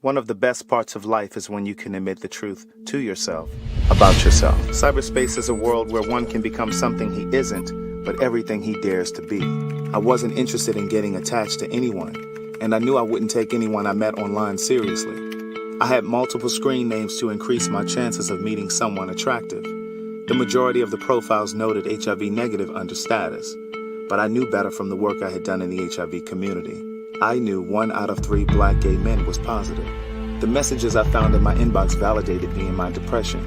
One of the best parts of life is when you can admit the truth to yourself about yourself. Cyberspace is a world where one can become something he isn't, but everything he dares to be. I wasn't interested in getting attached to anyone, and I knew I wouldn't take anyone I met online seriously. I had multiple screen names to increase my chances of meeting someone attractive. The majority of the profiles noted HIV negative under status, but I knew better from the work I had done in the HIV community. I knew 1 out of 3 black gay men was positive. The messages I found in my inbox validated me in my depression.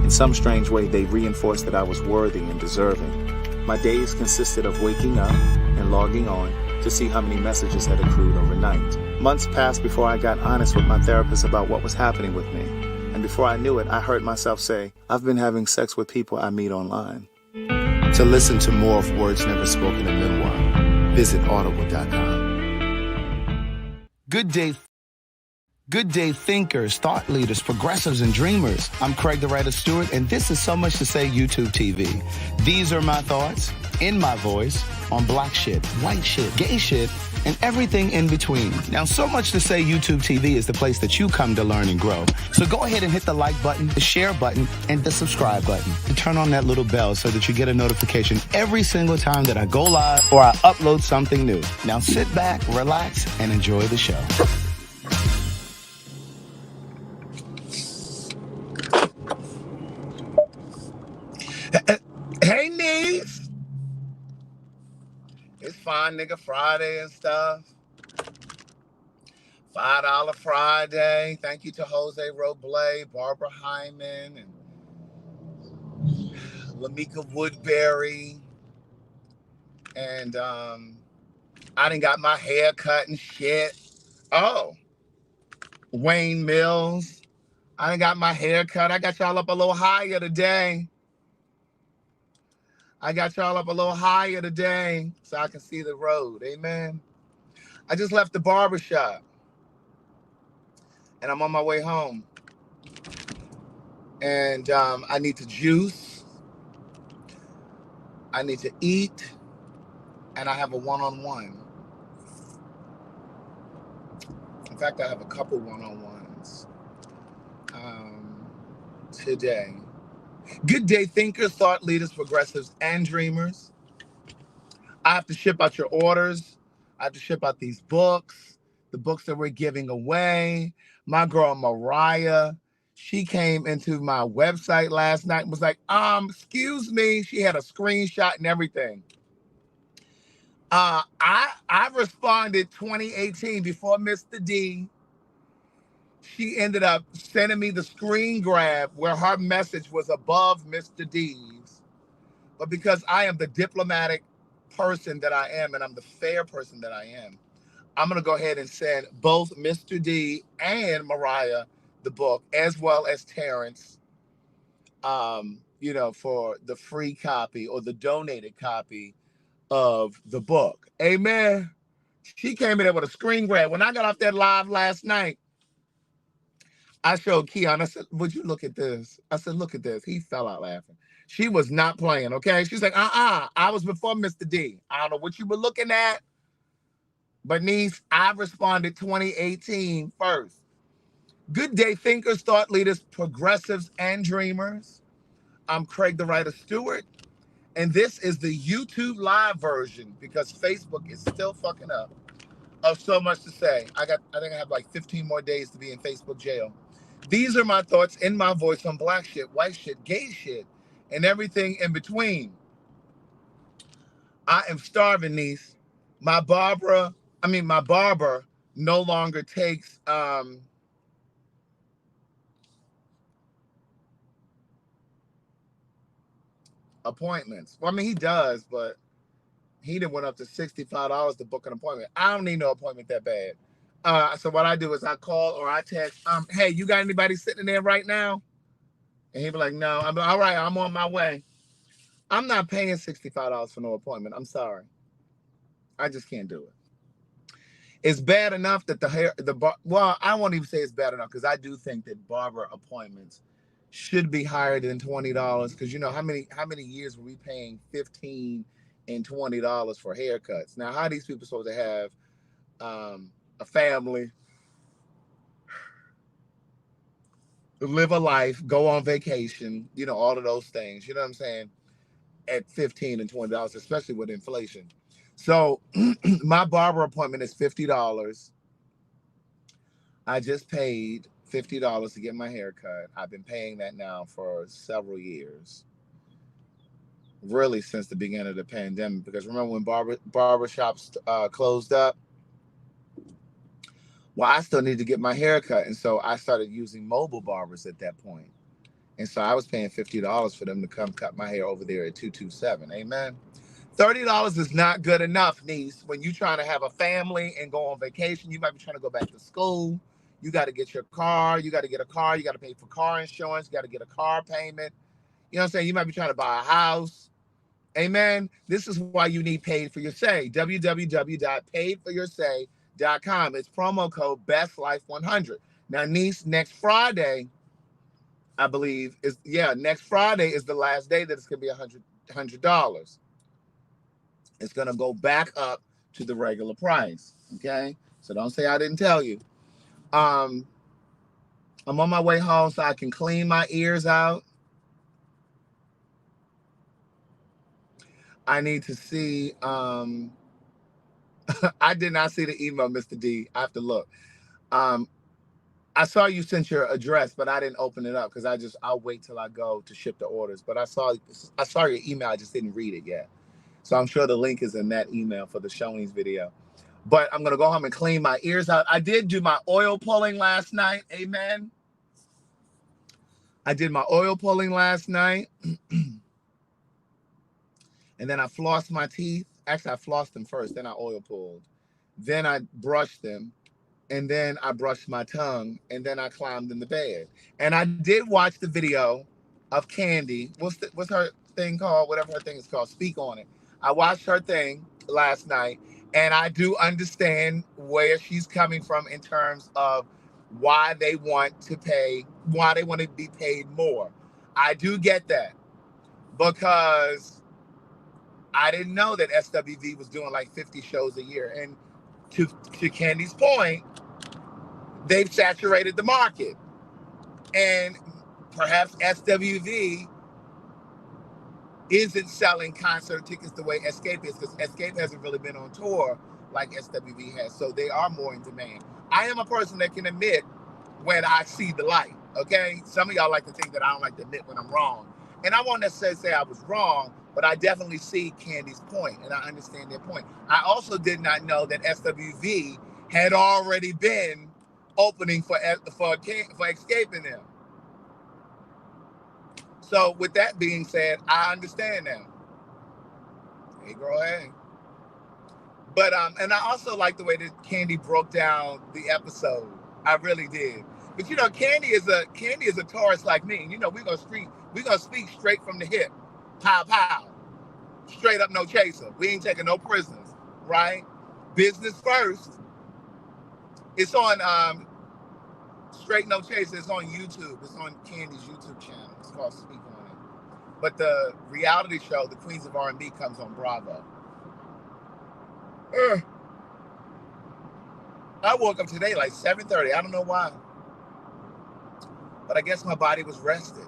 In some strange way, they reinforced that I was worthy and deserving. My days consisted of waking up and logging on to see how many messages had accrued overnight. Months passed before I got honest with my therapist about what was happening with me. And before I knew it, I heard myself say, "I've been having sex with people I meet online." To listen to more of Words Never Spoken in Memoir, visit audible.com. Good day, thinkers, thought leaders, progressives, and dreamers. I'm Craig the Writer Stewart, and this is So Much to Say YouTube TV. These are my thoughts, in my voice, on black shit, white shit, gay shit, and everything in between. Now, So Much to Say YouTube TV is the place that you come to learn and grow. So go ahead and hit the like button, the share button, and the subscribe button. And turn on that little bell so that you get a notification every single time that I go live or I upload something new. Now sit back, relax, and enjoy the show. Hey, niece. It's Fine Nigga Friday and stuff. $5 Friday. Thank you to Jose Roble, Barbara Hyman, and Lamika Woodbury. And I done got my hair cut and shit. Oh, Wayne Mills. I done got my hair cut. I got y'all up a little higher today. So I can see the road. Amen. I just left the barbershop and I'm on my way home. And I need to juice. I need to eat. And I have a one-on-one. In fact, I have a couple one-on-ones today. Good day, thinkers, thought leaders, progressives, and dreamers. I have to ship out your orders. I have to ship out these books, the books that we're giving away. My girl, Mariah, she came into my website last night and was like, excuse me. She had a screenshot and everything. I responded 2018 before Mr. D. She ended up sending me the screen grab where her message was above Mr. D's. But because I am the diplomatic person that I am and I'm the fair person that I am, I'm going to go ahead and send both Mr. D and Mariah the book, as well as Terrence, for the free copy or the donated copy of the book. Amen. She came in there with a screen grab. When I got off that live last night, I showed Keon. I said, would you look at this? I said, look at this. He fell out laughing. She was not playing, okay? She's like, I was before Mr. D. I don't know what you were looking at, but niece, I responded 2018 first. Good day, thinkers, thought leaders, progressives, and dreamers. I'm Craig the Writer Stewart, and this is the YouTube live version because Facebook is still fucking up of So Much to Say. I think I have like 15 more days to be in Facebook jail. These are my thoughts in my voice on black shit, white shit, gay shit, and everything in between. I am starving, niece. My barber no longer takes appointments. Well, I mean, he does, but he done went up to $65 to book an appointment. I don't need no appointment that bad. So what I do is I call or I text, hey, you got anybody sitting there right now? And he'd be like, no. I'm like, all right, I'm on my way. I'm not paying $65 for no appointment. I'm sorry. I just can't do it. It's bad enough that I won't even say it's bad enough because I do think that barber appointments should be higher than $20 because you know how many years were we paying $15 and $20 for haircuts? Now, how are these people supposed to have a family live a life, go on vacation, all of those things. You know what I'm saying? At $15 and $20, especially with inflation. So my barber appointment is $50. I just paid $50 to get my hair cut. I've been paying that now for several years, really since the beginning of the pandemic. Because remember when barber shops closed up? Well, I still need to get my hair cut, and so I started using mobile barbers at that point. And so I was paying $50 for them to come cut my hair over there at 227. Amen. $30 is not good enough, niece. When you're trying to have a family and go on vacation, you might be trying to go back to school. You got to get your car. You got to get a car. You got to pay for car insurance. You got to get a car payment. You know what I'm saying? You might be trying to buy a house. Amen. This is why you need Paid for Your Say. www.paidforyoursay.com. It's promo code BESTLIFE100. Now, niece, next Friday, I believe, next Friday is the last day that it's going to be $100. It's going to go back up to the regular price. Okay. So don't say I didn't tell you. I'm on my way home so I can clean my ears out. I need to see, I did not see the email, Mr. D. I have to look. I saw you sent your address, but I didn't open it up because I'll wait till I go to ship the orders. But I saw your email. I just didn't read it yet. So I'm sure the link is in that email for the Shoney's video. But I'm going to go home and clean my ears out. I did do my oil pulling last night. Amen. I did my oil pulling last night. And then I flossed my teeth. Actually, I flossed them first. Then I oil pulled. Then I brushed them. And then I brushed my tongue. And then I climbed in the bed. And I did watch the video of Candy. What's her thing called? Whatever her thing is called. Speak on it. I watched her thing last night, and I do understand where she's coming from in terms of why they want to be paid more. I do get that because I didn't know that SWV was doing like 50 shows a year. And to Candy's point, they've saturated the market. And perhaps SWV isn't selling concert tickets the way Escape is, because Escape hasn't really been on tour like SWV has. So they are more in demand. I am a person that can admit when I see the light, okay? Some of y'all like to think that I don't like to admit when I'm wrong. And I won't necessarily say I was wrong, but I definitely see Candy's point, and I understand their point. I also did not know that SWV had already been opening for Escape in them. So with that being said, I understand now. Hey, girl, hey. But and I also like the way that Candy broke down the episode. I really did. But Candy is a Taurus like me. We're gonna speak straight from the hip. Pow pow. Straight up, no chaser. We ain't taking no prisoners, right? Business first. It's on Straight No Chaser. It's on YouTube. It's on Candy's YouTube channel. It's called Speak On It. But the reality show, The Queens of R&B, comes on Bravo. I woke up today like 7:30. I don't know why. But I guess my body was rested.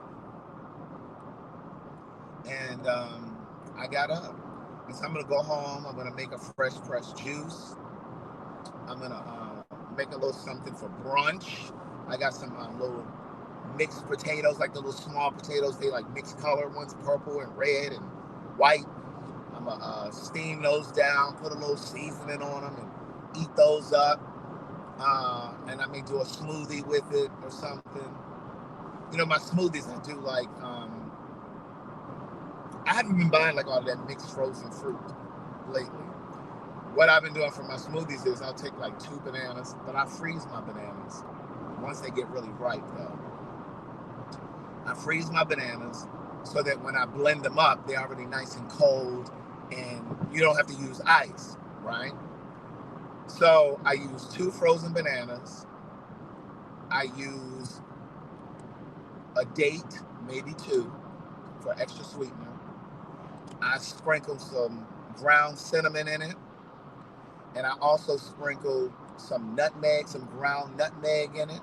And I got up. And so I'm going to go home. I'm going to make a fresh pressed juice. I'm going to make a little something for brunch. I got some little mixed potatoes, like the little small potatoes. They like mixed color. One's purple and red and white. I'm going to steam those down, put a little seasoning on them, and eat those up. And I may do a smoothie with it or something. My smoothies, I do like, I haven't been buying like all that mixed frozen fruit lately. What I've been doing for my smoothies is I'll take like 2 bananas, but I freeze my bananas once they get really ripe though. I freeze my bananas so that when I blend them up, they're already nice and cold and you don't have to use ice, right? So I use 2 frozen bananas. I use a date, maybe 2, for extra sweetener. I sprinkle some ground cinnamon in it. And I also sprinkle some nutmeg, some ground nutmeg in it.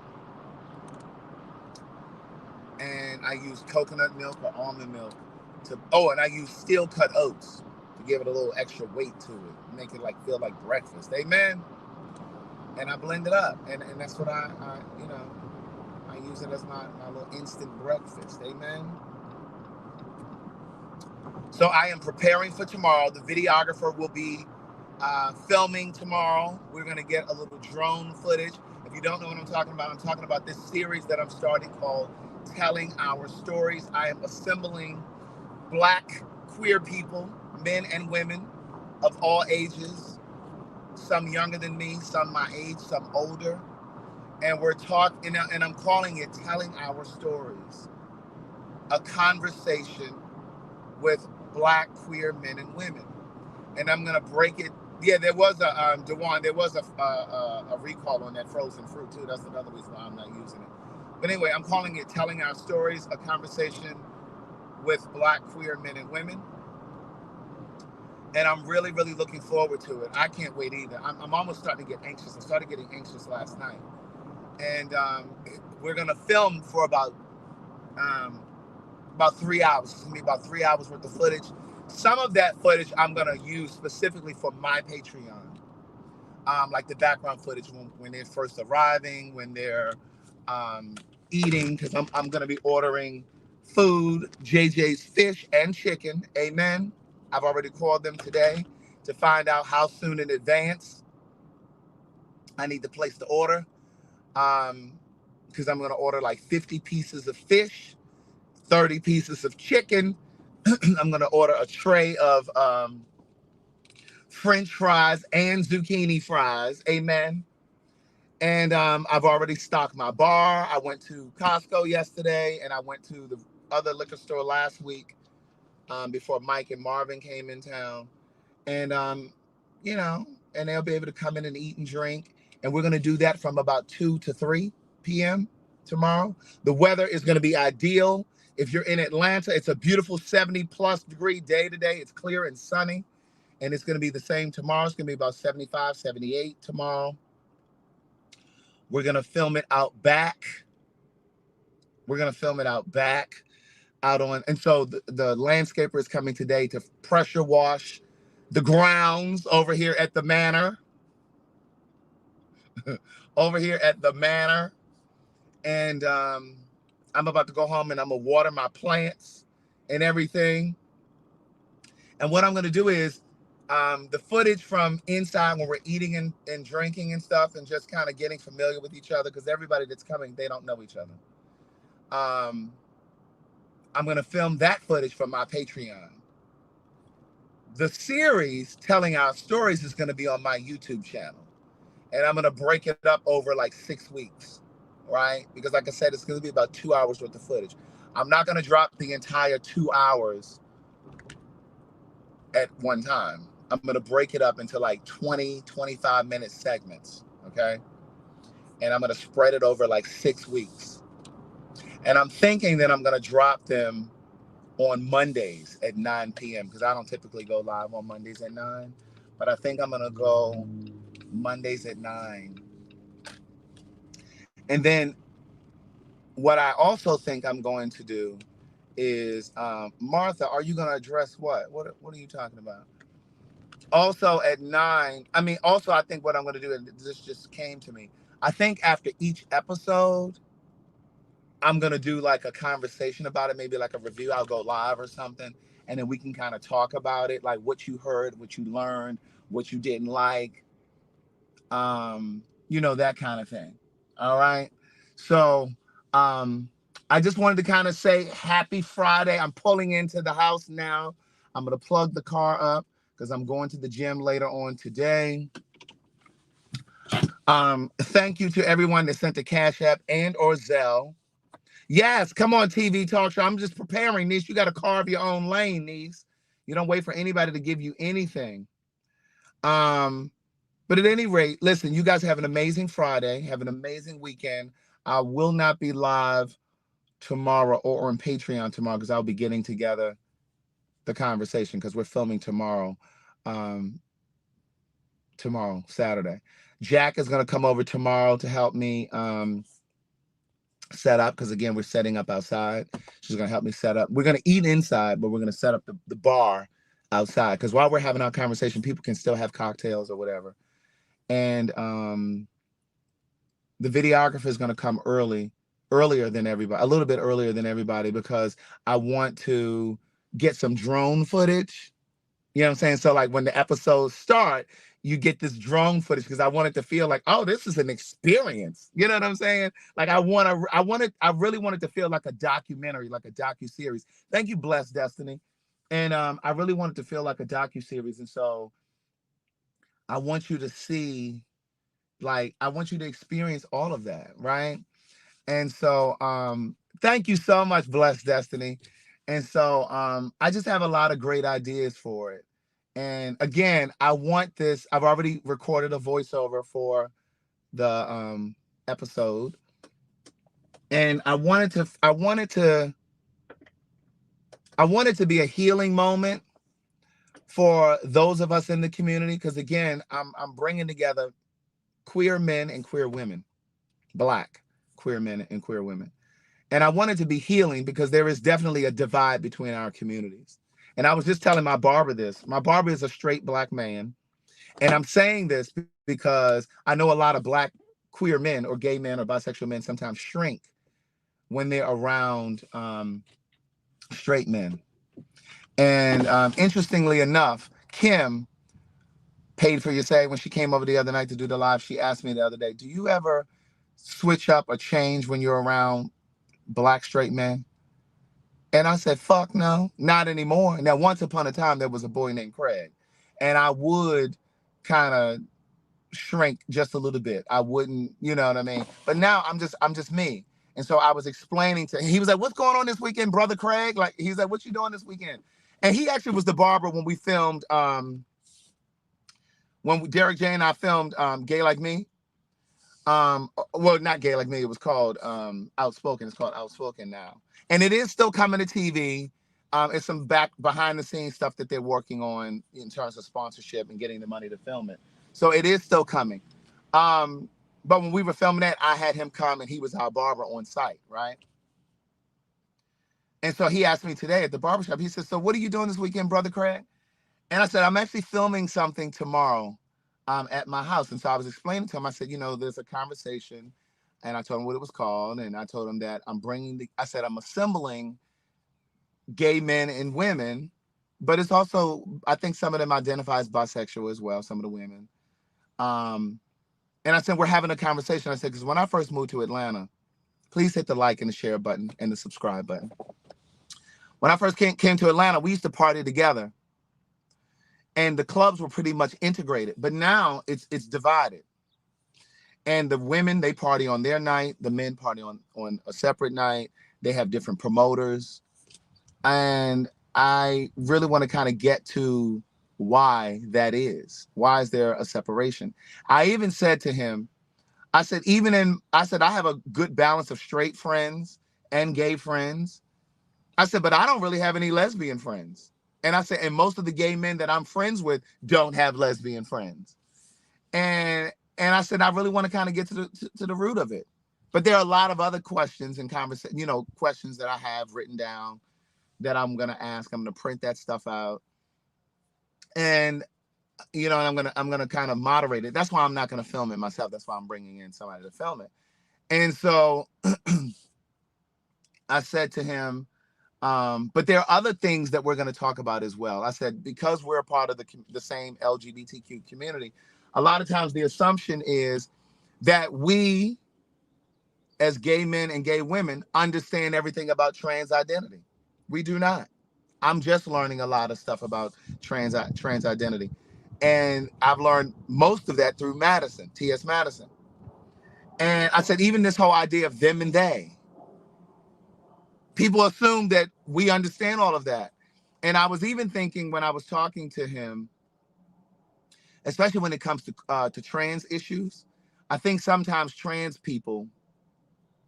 and I use coconut milk or almond milk to. Oh, and I use steel cut oats to give it a little extra weight to it, make it like feel like breakfast. Amen. And I blend it up, and that's what I I use it as my little instant breakfast. Amen. So I am preparing for tomorrow. The videographer will be filming tomorrow. We're going to get a little drone footage. If you don't know what I'm talking about this series that I'm starting called Telling Our Stories. I am assembling Black queer people, men and women of all ages, some younger than me, some my age, some older. And we're talking, and I'm calling it Telling Our Stories, a conversation with Black queer men and women. And I'm gonna break it. Yeah, there was a Dewan. There was a recall on that frozen fruit too. That's another reason why I'm not using it. But anyway, I'm calling it "Telling Our Stories," a conversation with Black queer men and women. And I'm really, really looking forward to it. I can't wait either. I'm almost starting to get anxious. I started getting anxious last night, and we're gonna film for about 3 hours. It's gonna be about 3 hours worth of footage. Some of that footage I'm gonna use specifically for my Patreon, like the background footage when they're first arriving, when they're um, eating, because I'm gonna be ordering food, JJ's fish and chicken. Amen. I've already called them today to find out how soon in advance I need to place the order, because I'm gonna order like 50 pieces of fish, 30 pieces of chicken. I'm going to order a tray of French fries and zucchini fries. Amen. And I've already stocked my bar. I went to Costco yesterday, and I went to the other liquor store last week, before Mike and Marvin came in town. And, you know, and they'll be able to come in and eat and drink. And we're going to do that from about 2 to 3 p.m. tomorrow. The weather is going to be ideal. If you're in Atlanta, it's a beautiful 70 plus degree day today. It's clear and sunny. And it's going to be the same tomorrow. It's going to be about 75, 78 tomorrow. We're going to film it out back. We're going to film it out back, out on. And so the landscaper is coming today to pressure wash the grounds over here at the manor. Over here at the manor. And I'm about to go home and I'm going to water my plants and everything. And what I'm going to do is the footage from inside when we're eating and drinking and stuff and just kind of getting familiar with each other, because everybody that's coming, they don't know each other. I'm going to film that footage from my Patreon. The series Telling Our Stories is going to be on my YouTube channel. And I'm going to break it up over like 6 weeks, right? Because like I said, it's going to be about 2 hours worth of footage. I'm not going to drop the entire 2 hours at one time. I'm going to break it up into like 20, 25-minute segments, okay? And I'm going to spread it over like 6 weeks. And I'm thinking that I'm going to drop them on Mondays at 9 p.m. because I don't typically go live on Mondays at 9. But I think I'm going to go Mondays at 9. And then what I also think I'm going to do is, Martha, are you going to address what? What are you talking about? Also at 9, also I think what I'm going to do, and this just came to me, I think after each episode, I'm going to do like a conversation about it, maybe like a review. I'll go live or something, and then we can kind of talk about it, like what you heard, what you learned, what you didn't like, that kind of thing. All right. So I just wanted to kind of say happy Friday. I'm pulling into the house now. I'm going to plug the car up because I'm going to the gym later on today. Thank you to everyone that sent the Cash App and or Zelle. Yes, come on, TV Talk Show. I'm just preparing, niece. You got to carve your own lane, niece. You don't wait for anybody to give you anything. But at any rate, listen, you guys have an amazing Friday. Have an amazing weekend. I will not be live tomorrow or on Patreon tomorrow because I'll be getting together the conversation because we're filming tomorrow, Saturday. Jack is going to come over tomorrow to help me set up, because again, we're setting up outside. She's gonna help me set up. We're gonna eat inside, but we're gonna set up the bar outside, because while we're having our conversation, people can still have cocktails or whatever. And the videographer is gonna come earlier than everybody, a little bit earlier than everybody, because I want to get some drone footage. You know what I'm saying? So like when the episodes start, you get this drone footage, because I want it to feel like, oh, this is an experience. You know what I'm saying? Like I really want it to feel like a documentary, like a docu-series. Thank you, Blessed Destiny. And I really want it to feel like a docu-series. And so I want you to see, like, I want you to experience all of that, right? And so thank you so much, Blessed Destiny. And so I just have a lot of great ideas for it. And again, I want this. I've already recorded a voiceover for the episode. And I wanted to be a healing moment for those of us in the community, because again, I'm bringing together queer men and queer women, Black queer men and queer women. And I wanted to be healing, because there is definitely a divide between our communities. And I was just telling my barber this. My barber is a straight Black man. And I'm saying this because I know a lot of Black queer men or gay men or bisexual men sometimes shrink when they're around straight men. And interestingly enough, Kim paid for your say when she came over the other night to do the live. She asked me the other day, do you ever switch up or change when you're around Black straight men? And I said, fuck no, not anymore. Now, once upon a time, there was a boy named Craig, and I would kind of shrink just a little bit. I wouldn't, you know what I mean? But now I'm just me. And so I was explaining to him, he was like, what's going on this weekend, brother Craig? Like, he's like, what you doing this weekend? And he actually was the barber when we filmed, Derek J and I filmed Gay Like Me. Well, not Gay Like Me, it was called Outspoken. It's called Outspoken now. And it is still coming to TV. It's some behind the scenes stuff that they're working on in terms of sponsorship and getting the money to film it. So it is still coming. But when we were filming that, I had him come, and he was our barber on site, right? And so he asked me today at the barbershop, he said, so what are you doing this weekend, brother Craig? And I said, I'm actually filming something tomorrow at my house. And so I was explaining to him, I said, you know, there's a conversation, and I told him what it was called. And I told him that I'm assembling gay men and women, but it's also, I think some of them identify as bisexual as well, some of the women. And I said, we're having a conversation. I said, because when I first moved to Atlanta, please hit the like and the share button and the subscribe button. When I first came to Atlanta, we used to party together, and the clubs were pretty much integrated, but now it's divided. And the women, they party on their night, the men party on a separate night. They have different promoters. And I really want to kind of get to why that is. Why is there a separation? I even said to him, I said, I have a good balance of straight friends and gay friends. I said, but I don't really have any lesbian friends. And I said, and most of the gay men that I'm friends with don't have lesbian friends. And I said, I really want to kind of get to the root of it. But there are a lot of other questions and questions that I have written down that I'm going to ask. I'm going to print that stuff out. And, you know, I'm going to kind of moderate it. That's why I'm not going to film it myself. That's why I'm bringing in somebody to film it. And so I said to him, but there are other things that we're going to talk about as well. I said, because we're a part of the same LGBTQ community, a lot of times the assumption is that we, as gay men and gay women, understand everything about trans identity. We do not. I'm just learning a lot of stuff about trans identity. And I've learned most of that through Madison, T.S. Madison. And I said, even this whole idea of them and they, people assume that we understand all of that. And I was even thinking when I was talking to him, especially when it comes to trans issues, I think sometimes trans people,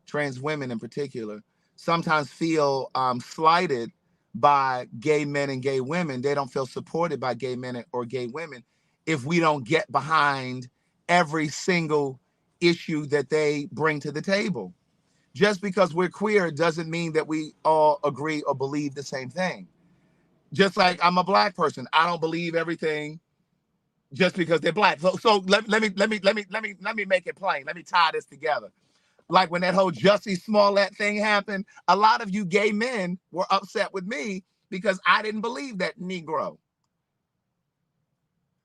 trans women in particular, sometimes feel slighted by gay men and gay women. They don't feel supported by gay men or gay women if we don't get behind every single issue that they bring to the table. Just because we're queer doesn't mean that we all agree or believe the same thing. Just like I'm a black person, I don't believe everything just because they're black. So let me make it plain. Let me tie this together. Like when that whole Jussie Smollett thing happened, a lot of you gay men were upset with me because I didn't believe that Negro.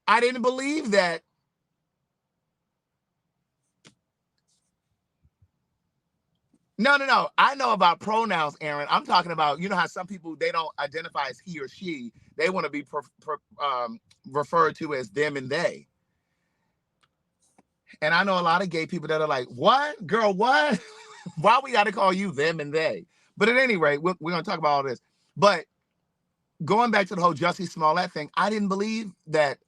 I didn't believe that. No. I know about pronouns, Aaron. I'm talking about, you know how some people, they don't identify as he or she. They want to be referred to as them and they. And I know a lot of gay people that are like, what? Girl, what? Why we got to call you them and they? But at any rate, we're going to talk about all this. But going back to the whole Jussie Smollett thing, I didn't believe that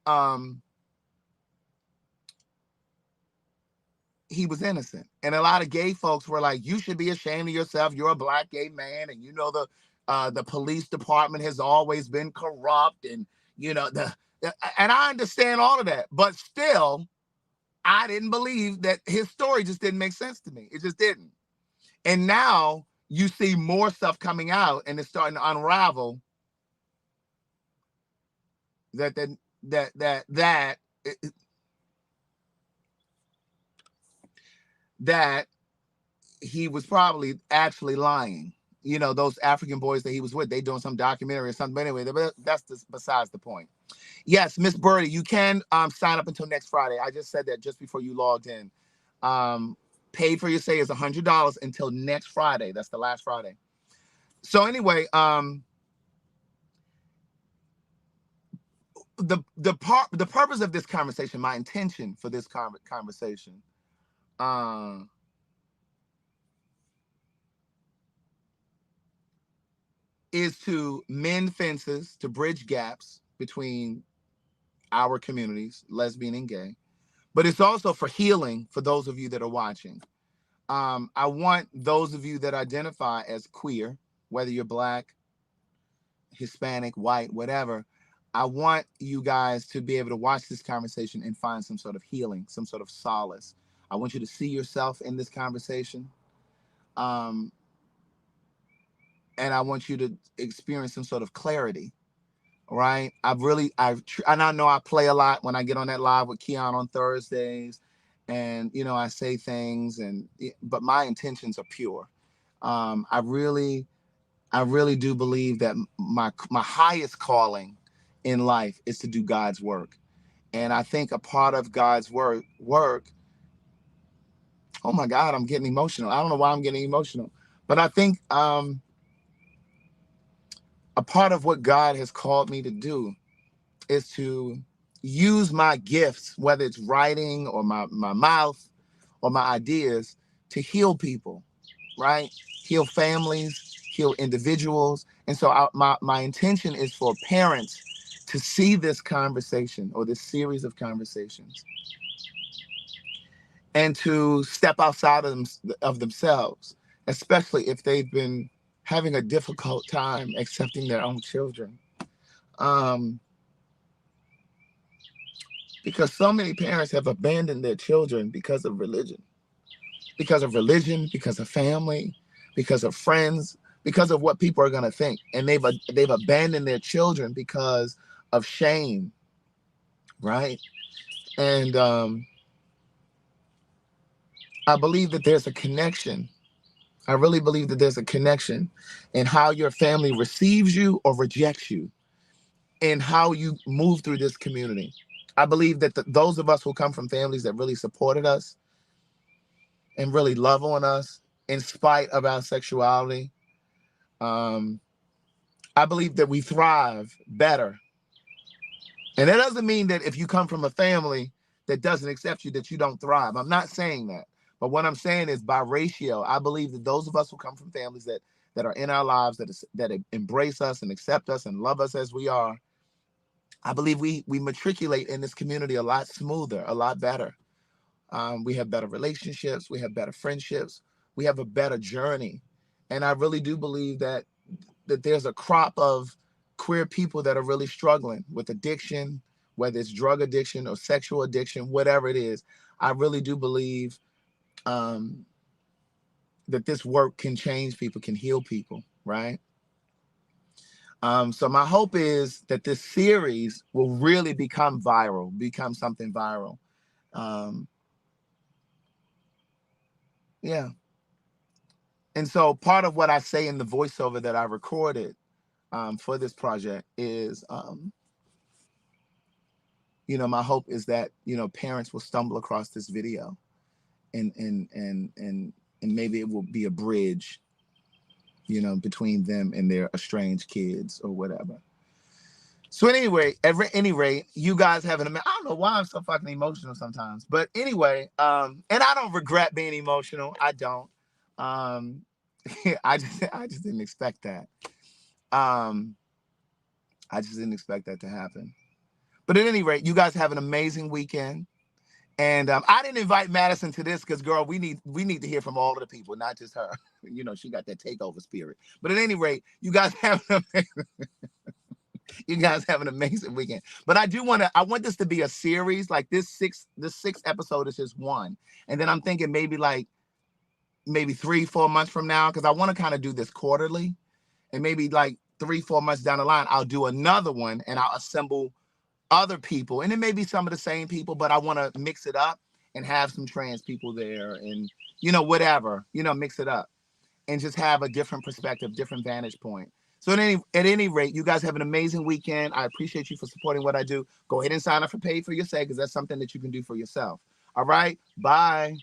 he was innocent. And a lot of gay folks were like, you should be ashamed of yourself. You're a black gay man. And you know, the police department has always been corrupt. And, you know, and I understand all of that. But still, I didn't believe that. His story just didn't make sense to me. It just didn't. And now you see more stuff coming out and it's starting to unravel that he was probably actually lying. You know, those African boys that he was with, they doing some documentary or something. But anyway, that's just besides the point. Yes, Miss Birdie, you can sign up until next Friday. I just said that just before you logged in. Pay for your say is $100 until next Friday. That's the last Friday. So anyway, the purpose of this conversation, my intention for this conversation, is to mend fences, to bridge gaps between our communities, lesbian and gay, but it's also for healing for those of you that are watching. I want those of you that identify as queer, whether you're black, Hispanic, white, whatever, I want you guys to be able to watch this conversation and find some sort of healing, some sort of solace. I want you to see yourself in this conversation. And I want you to experience some sort of clarity. Right. And I know I play a lot when I get on that live with Keon on Thursdays, and, you know, I say things but my intentions are pure. I really do believe that my highest calling in life is to do God's work. And I think a part of God's work, oh my God, I'm getting emotional. I don't know why I'm getting emotional, but I think a part of what God has called me to do is to use my gifts, whether it's writing or my mouth or my ideas, to heal people, right? Heal families, heal individuals. And so my intention is for parents to see this conversation or this series of conversations and to step outside of themselves, especially if they've been having a difficult time accepting their own children. Because so many parents have abandoned their children because of religion, because of family, because of friends, because of what people are going to think. And they've abandoned their children because of shame, right? And I believe that there's a connection. I really believe that there's a connection in how your family receives you or rejects you, and how you move through this community. I believe that those of us who come from families that really supported us and really love on us in spite of our sexuality, I believe that we thrive better. And that doesn't mean that if you come from a family that doesn't accept you, that you don't thrive. I'm not saying that. But what I'm saying is, by ratio, I believe that those of us who come from families that are in our lives, that embrace us and accept us and love us as we are, I believe we matriculate in this community a lot smoother, a lot better. We have better relationships. We have better friendships. We have a better journey. And I really do believe that there's a crop of queer people that are really struggling with addiction, whether it's drug addiction or sexual addiction, whatever it is. I really do believe that this work can change people, can heal people, right? So my hope is that this series will really become viral, become something viral. Um, yeah. And so part of what I say in the voiceover that I recorded for this project is, my hope is that, parents will stumble across this video and maybe it will be a bridge, between them and their estranged kids or whatever. So anyway, at any rate, you guys have I don't know why I'm so fucking emotional sometimes, but anyway, and I don't regret being emotional. I don't. Um, I just didn't expect that. I just didn't expect that to happen. But at any rate, you guys have an amazing weekend. And I didn't invite Madison to this because, girl, we need to hear from all of the people, not just her. She got that takeover spirit. But at any rate, you guys have an amazing weekend. But I want this to be a series. Like this sixth episode is just one. And then I'm thinking maybe 3-4 months from now, because I want to kind of do this quarterly. And maybe like 3-4 months down the line, I'll do another one and I'll assemble other people. And it may be some of the same people, but I want to mix it up and have some trans people there and, whatever, mix it up and just have a different perspective, different vantage point. So at any rate, you guys have an amazing weekend. I appreciate you for supporting what I do. Go ahead and sign up for Pay for Your Say, because that's something that you can do for yourself. All right. Bye.